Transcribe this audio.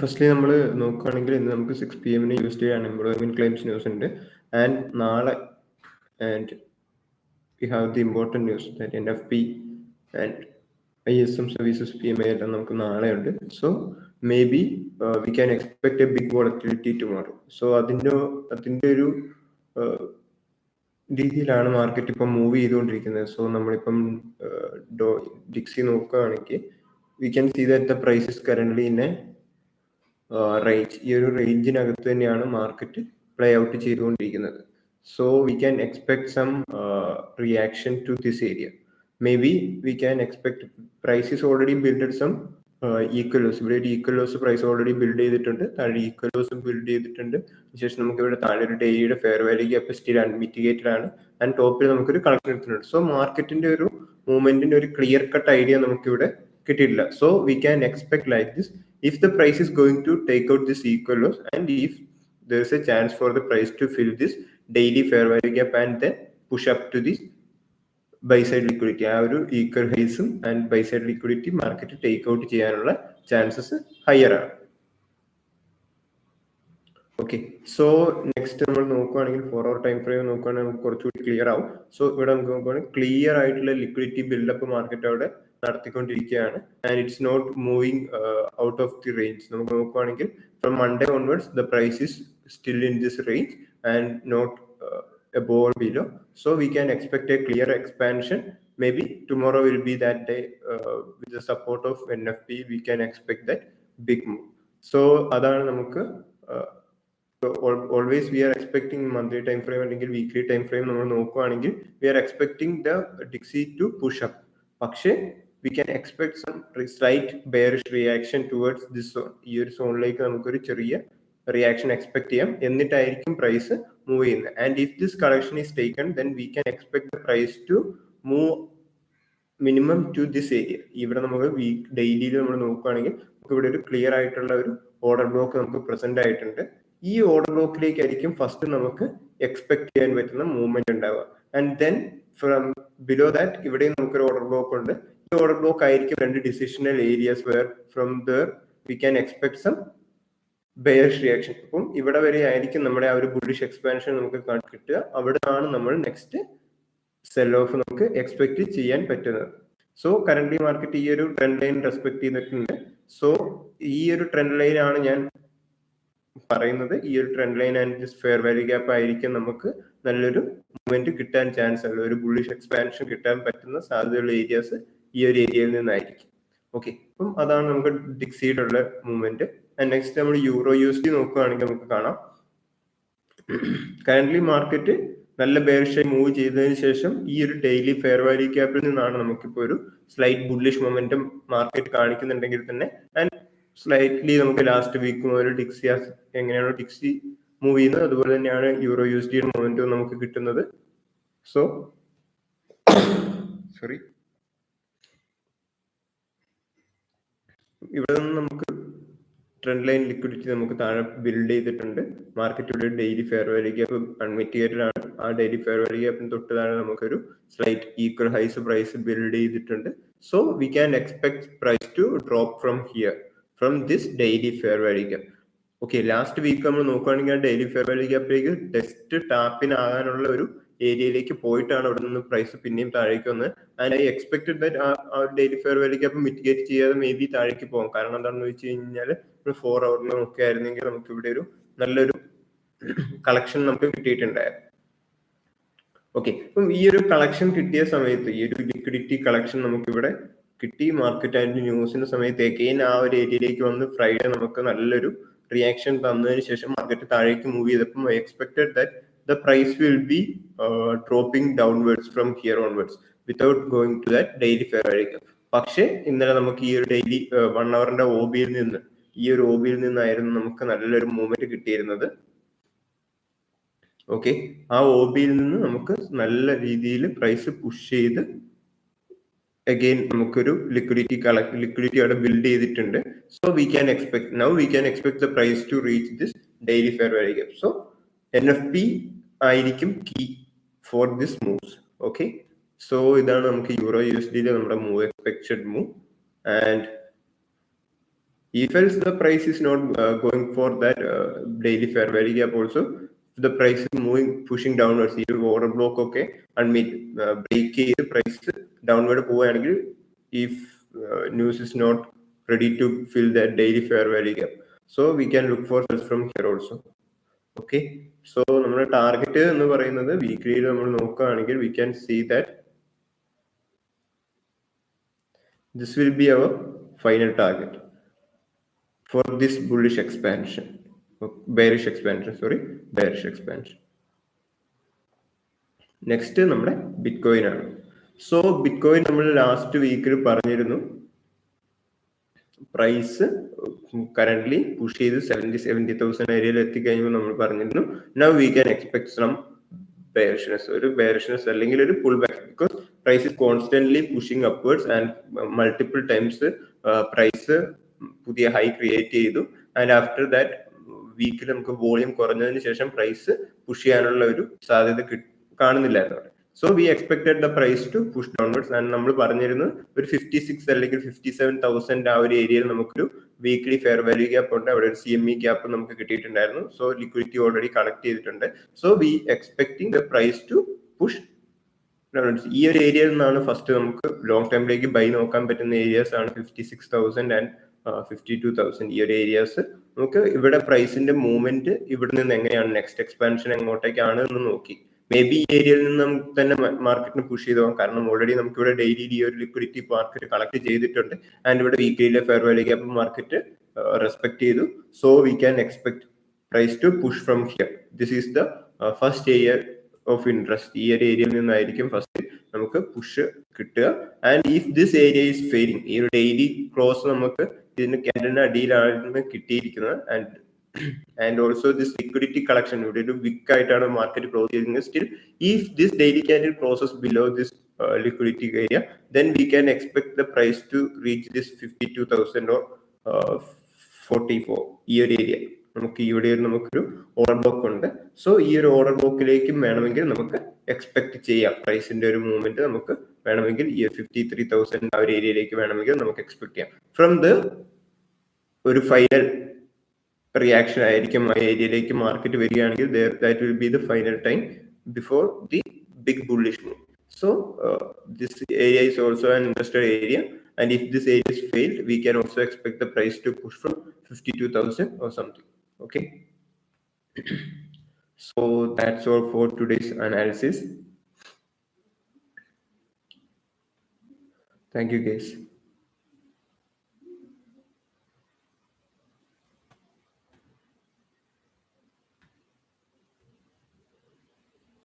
Firstly നമ്മൾ നോക്കുകയാണെങ്കിൽ ഇന്ന് നമുക്ക് 6 PM USD unemployment claims news ഉണ്ട്. ആൻഡ് നാളെ we have the important news that NFP and ISM services PMI എല്ലാം നമുക്ക് നാളെ ഉണ്ട്. So maybe we can expect a big volatility tomorrow. So അതിൻ്റെ ഒരു രീതിയിലാണ് മാർക്കറ്റ് ഇപ്പം മൂവ് ചെയ്തുകൊണ്ടിരിക്കുന്നത്. സോ നമ്മളിപ്പം ഡിക്സി നോക്കുകയാണെങ്കിൽ we can see that the prices currently in a range. ഈ ഒരു റേഞ്ചിനകത്ത് തന്നെയാണ് മാർക്കറ്റ് പ്ലേ ഔട്ട് ചെയ്തുകൊണ്ടിരിക്കുന്നത്. So we can expect some reaction to this area. Maybe we can expect prices already builded some equal lows. ഇവിടെ ഒരു equal lows price already build ചെയ്തിട്ടുണ്ട്, താഴെ equal ലോസും build ചെയ്തിട്ടുണ്ട്. ശേഷം നമുക്ക് ഇവിടെ താഴെ ഒരു ഡെയിലിയുടെ ഫെയർ വാല്യൂ ഗ്യാപ്പ് സ്റ്റിൽ അൺമിറ്റിഗേറ്റഡ് ആണ്. ആൻഡ് ടോപ്പിൽ നമുക്കൊരു കളക്ഷൻ എടുത്തിട്ടുണ്ട്. സോ മാർക്കറ്റിന്റെ ഒരു മൂവ്മെന്റിന്റെ ഒരു ക്ലിയർ കട്ട് ഐഡിയ നമുക്കിവിടെ കിട്ടിയിട്ടില്ല. So we can expect like this if the price is going to take out this equal loss and if there is a chance for the price to fill this daily fair value gap and then push up to this buy side liquidity, ആ ഒരു equal ഹൈസും and buy side liquidity market take out ചെയ്യാനുള്ള chances higher ആണ്. Okay, so next നമ്മൾ നോക്കുകയാണെങ്കിൽ 4 hour time frame നോക്കുകയാണെങ്കിൽ നമുക്ക് കുറച്ചുകൂടി ക്ലിയർ ആവും. സോ ഇവിടെ നമുക്ക് നോക്കുകയാണെങ്കിൽ ക്ലിയർ ആയിട്ടുള്ള ലിക്വിഡിറ്റി ബിൽഡപ്പ് മാർക്കറ്റ് അവിടെ നടത്തിക്കൊണ്ടിരിക്കുകയാണ്. And it's not moving out of the range. നമുക്ക് നോക്കുകയാണെങ്കിൽ from Monday onwards the price is still in this range and not above or below. So we can expect a clear expansion. Maybe tomorrow will be that day. With the support of NFP we can expect that big move. So adana namukku always we are expecting monthly time frame അല്ലെങ്കിൽ weekly time frame നമ്മൾ നോക്കുകയാണെങ്കിൽ we are expecting the Dixie to push up. പക്ഷേ we can expect some slight bearish reaction towards this zone. ഈ ഒരു സോണിലേക്ക് നമുക്കൊരു ചെറിയ reaction expect ചെയ്യാം, എന്നിട്ടായിരിക്കും പ്രൈസ് മൂവ് ചെയ്യുന്നത്. And if this collection is taken then we can expect the price to move minimum to this area. ഇവിടെ നമുക്ക് ഡെയിലിയിൽ നമ്മൾ നോക്കുകയാണെങ്കിൽ നമുക്ക് ഇവിടെ ഒരു ക്ലിയർ ആയിട്ടുള്ള ഒരു ഓർഡർ ബ്ലോക്ക് നമുക്ക് പ്രസന്റ് ആയിട്ടുണ്ട്. ഈ ഓർഡർ ബ്ലോക്കിലേക്കായിരിക്കും ഫസ്റ്റ് നമുക്ക് എക്സ്പെക്ട് ചെയ്യാൻ പറ്റുന്ന മൂവ്മെന്റ് ഉണ്ടാവുക. And then from below that ഇവിടെയും നമുക്കൊരു ഓർഡർ ബ്ലോക്ക് ഉണ്ട്. ഈ ഓർഡർ ബ്ലോക്ക് ആയിരിക്കും രണ്ട് decisional areas where from there we can expect some bearish reaction. അപ്പം ഇവിടെ വരെ ആയിരിക്കും നമ്മുടെ ആ ഒരു ബുള്ളിഷ് എക്സ്പാൻഷൻ നമുക്ക് കിട്ടുക. അവിടെയാണ് നമ്മൾ നെക്സ്റ്റ് സെൽ ഓഫ് നമുക്ക് എക്സ്പെക്ട് ചെയ്യാൻ പറ്റുന്നത്. സോ കറന്റ്ലി മാർക്കറ്റ് ഈ ഒരു ട്രെൻഡ് ലൈൻ റെസ്പെക്ട് ചെയ്തിട്ടുണ്ട്. സോ ഈ ഒരു ട്രെൻഡ് ലൈൻ ആണ് ഞാൻ പറയുന്നത്. ഈ ഒരു trend line and fair value gap ആയിരിക്കും നമുക്ക് നല്ലൊരു മൂവ്മെന്റ് കിട്ടാൻ ചാൻസ് ഉള്ള ഒരു ബുള്ളിഷ് എക്സ്പാൻഷൻ കിട്ടാൻ പറ്റുന്ന സാധ്യതയുള്ള ഏരിയാസ് ഈ ഒരു ഏരിയയിൽ നിന്നായിരിക്കും. ഓക്കെ, അപ്പം അതാണ് നമുക്ക് ഡിക്സിയുടെ മൂവ്മെന്റ്. ആൻഡ് നെക്സ്റ്റ് നമ്മൾ യൂറോ USD നോക്കുകയാണെങ്കിൽ നമുക്ക് കാണാം കറന്റ്ലി മാർക്കറ്റ് നല്ല ബെയറിഷായി മൂവ് ചെയ്തതിന് ശേഷം ഈ ഒരു ഡെയിലി ഫെയർ വാല്യൂ ഗ്യാപ്പിൽ നിന്നാണ് നമുക്കിപ്പോൾ ഒരു സ്ലൈറ്റ് ബുള്ളിഷ് മൊമെന്റം മാർക്കറ്റ് കാണിക്കുന്നുണ്ടെങ്കിൽ തന്നെ ആൻഡ് സ്ലൈറ്റ്ലി നമുക്ക് ലാസ്റ്റ് വീക്ക് മുതൽ ഡിക്സി എങ്ങനെയാണോ ഡിക്സി മൂവ് ചെയ്യുന്നത് അതുപോലെ തന്നെയാണ് യൂറോ USD മൊമെന്റം നമുക്ക് കിട്ടുന്നത്. സോ സോറി, ഇവിടെ നിന്ന് നമുക്ക് ട്രെൻഡ് ലൈൻ ലിക്വിഡിറ്റി നമുക്ക് താഴെ ബിൽഡ് ചെയ്തിട്ടുണ്ട്. മാർക്കറ്റ് ഇവിടെ daily fair value gap unmitigated ആണ്. ആ ഡെയിലി ഫെയർ വാല്യൂ ഗ്യാപ്പിന് തൊട്ട് താഴെ നമുക്കൊരു slight equal highs price build ചെയ്തിട്ടുണ്ട്. So we can expect price to drop from here from this daily fair value gap. Okay, last week നമ്മൾ നോക്കുകയാണെങ്കിൽ daily fair value ഗ്യാപ്പിലേക്ക് ടെസ്റ്റ് ടാപ്പിന് ആകാനുള്ള ഒരു ഏരിയയിലേക്ക് പോയിട്ടാണ് അവിടെ നിന്ന് പ്രൈസ് പിന്നെയും താഴേക്ക് വന്നത്. ആൻഡ് ഐ എക്സ്പെക്ടഡ് ദാറ്റ് ആ daily fair value gap mitigate ചെയ്യാതെ മേ ബി താഴേക്ക് പോകും. കാരണം എന്താണെന്ന് വെച്ച് കഴിഞ്ഞാൽ 4 hour ഒക്കെ ആയിരുന്നെങ്കിൽ നമുക്ക് ഇവിടെ ഒരു നല്ലൊരു കളക്ഷൻ നമുക്ക് കിട്ടിയിട്ടുണ്ടായിരുന്നു. ഓക്കെ, അപ്പം ഈ ഒരു കളക്ഷൻ കിട്ടിയ സമയത്ത് ഈ ഒരു ലിക്വിഡിറ്റി കളക്ഷൻ നമുക്ക് ഇവിടെ കിട്ടി. മാർക്കറ്റ് ആൻഡ് ന്യൂസിന്റെ സമയത്ത് എഗെയിൻ ആ ഒരു ഏരിയയിലേക്ക് വന്ന് ഫ്രൈഡേ നമുക്ക് നല്ലൊരു റിയാക്ഷൻ തന്നതിന് ശേഷം മാർക്കറ്റ് താഴേക്ക് മൂവ് ചെയ്തപ്പോൾ I expected that the price will be dropping downwards from here onwards without going to that daily fair value gap. പക്ഷേ ഇന്നലെ നമുക്ക് ഈ ഒരു ഡെയിലി 1 hourന്റെ OB-യിൽ നിന്ന് ഈ ഒരു OB-യിൽ നിന്നായിരുന്നു നമുക്ക് നല്ലൊരു മൂവ്മെന്റ് കിട്ടിയിരുന്നത്. ഓക്കെ, ആ OB-യിൽ നിന്ന് നമുക്ക് നല്ല രീതിയിൽ പ്രൈസ് പുഷ് ചെയ്ത് അഗെയിൻ നമുക്കൊരു ലിക്വിഡിറ്റി അവിടെ ബിൽഡ് ചെയ്തിട്ടുണ്ട്. So we can expect the price to reach this daily fair value gap. So NFP ആയിരിക്കും key for this moves. Okay, so ഇതാണ് നമുക്ക് യൂറോ USD നമ്മുടെ move, expected move. And If else the price is not going for that daily fair value gap also, the price is moving, pushing downwards, ഈ order block ഒക്കെ break ചെയ്ത് price downward പോവുകയാണെങ്കിൽ, if news is not ready to fill that daily fair value gap, so we can look for sales from here also. Okay, so നമ്മുടെ target എന്ന് പറയുന്നത് വീക്ക്ലിയിൽ നമ്മൾ നോക്കുകയാണെങ്കിൽ we can see that this will be our final target for this bearish expansion. Next നമ്മുടെ bitcoin ആണ്. So bitcoin നമ്മൾ last വീക്കിൽ പറഞ്ഞിരുന്നു പ്രൈസ് കറന്റ്ലി പുഷ് ചെയ്ത് 70,000 ഏരിയയിൽ എത്തിക്കഴിയുമ്പോൾ നമ്മൾ പറഞ്ഞിരുന്നു now we can expect some bearishness, ഒരു bearishness അല്ലെങ്കിൽ ഒരു pull back, because price is constantly pushing upwards and multiple times price പുതിയ ഹൈ ക്രിയേറ്റ് ചെയ്തു. ആൻഡ് ആഫ്റ്റർ ദാറ്റ് വീക്കിൽ നമുക്ക് വോളിയം കുറഞ്ഞതിന് ശേഷം പ്രൈസ് പുഷ് ചെയ്യാനുള്ള ഒരു സാധ്യത കാണുന്നില്ലായിരുന്നു. So we expected the price to push downwards. And നമ്മൾ പറഞ്ഞിരുന്നു ഒരു 56 അല്ലെങ്കിൽ 57,000 ആ ഒരു ഏരിയയിൽ നമുക്കൊരു വീക്ക്ലി ഫെയർ വാല്യൂ ഗ്യാപ്പ് ഉണ്ട്, അവിടെ ഒരു CME ഗ്യാപ്പ് നമുക്ക് കിട്ടിയിട്ടുണ്ടായിരുന്നു. സോ ലിക്വിഡിറ്റി ഓൾറെഡി കളക്ട് ചെയ്തിട്ടുണ്ട്. So we expecting the price to push downwards. ഈ ഒരു ഏരിയയിൽ നിന്നാണ് ഫസ്റ്റ് നമുക്ക് ലോങ് ടൈമിലേക്ക് ബൈ നോക്കാൻ പറ്റുന്ന ഏരിയാസ് ആണ് 56,000 ആൻഡ് 52,000. ഈ ഒരു ഏരിയാസ് നമുക്ക് ഇവിടെ പ്രൈസിന്റെ മൂവ്മെന്റ് ഇവിടെ നിന്ന് എങ്ങനെയാണ്, നെക്സ്റ്റ് എക്സ്പാൻഷൻ എങ്ങോട്ടേക്കാണ് എന്ന് നോക്കി മേ ബി ഈ ഏരിയയിൽ നിന്ന് നമുക്ക് തന്നെ മാർക്കറ്റിന് പുഷ് ചെയ്തു പോകാം. കാരണം ഓൾറെഡി നമുക്ക് ഇവിടെ ഡെയിലി ഈ ഒരു ലിക്വിഡിറ്റി മാർക്കറ്റ് കളക്ട് ചെയ്തിട്ടുണ്ട്. ആൻഡ് ഇവിടെ വീക്കിലിയിലെ fair value gap market respect ചെയ്തു. So we can expect price to push from here. This is the first area of interest. ഈ ഒരു ഏരിയയിൽ നിന്നായിരിക്കും ഫസ്റ്റ് നമുക്ക് പുഷ് കിട്ടുക. And if this area is failing, ഈ ഒരു ഡെയിലി ക്ലോസ് നമുക്ക് ഇതിന് ക്യാൻഡലിന് അടിയിലാണ് കിട്ടിയിരിക്കുന്നത്. And also this liquidity collection ഇവിടെ ഒരു വിക്ക് ആയിട്ടാണ് മാർക്കറ്റ് ക്ലോസ് ചെയ്തിരിക്കുന്നത്. Still if this daily candle closes below this liquidity area, then we can expect the price to reach this 52,000 or 44. ഈ ഒരു ഏരിയ നമുക്ക് ഇവിടെ നമുക്കൊരു ഓർഡർ ബ്ലോക്ക് ഉണ്ട്. സോ ഈ ഒരു ഓർഡർ ബ്ലോക്കിലേക്കും വേണമെങ്കിൽ നമുക്ക് എക്സ്പെക്ട് ചെയ്യാം പ്രൈസിന്റെ ഒരു മൂവ്മെന്റ് നമുക്ക് വേണമെങ്കിൽ ഈ 53,000 ആ ഒരു ഏരിയയിലേക്ക് വേണമെങ്കിൽ നമുക്ക് എക്സ്പെക്ട് ചെയ്യാം. ഫ്രം ദ ഒരു ഫൈനൽ റിയാക്ഷൻ ആയിരിക്കും ആ ഏരിയയിലേക്ക് മാർക്കറ്റ് വരികയാണെങ്കിൽ that will be the final time before the big bullish move. So this area is also an interested area, and if this area is failed, we can also expect the price to push from 52,000 or something. Okay, so that's all for today's analysis. Thank you guys.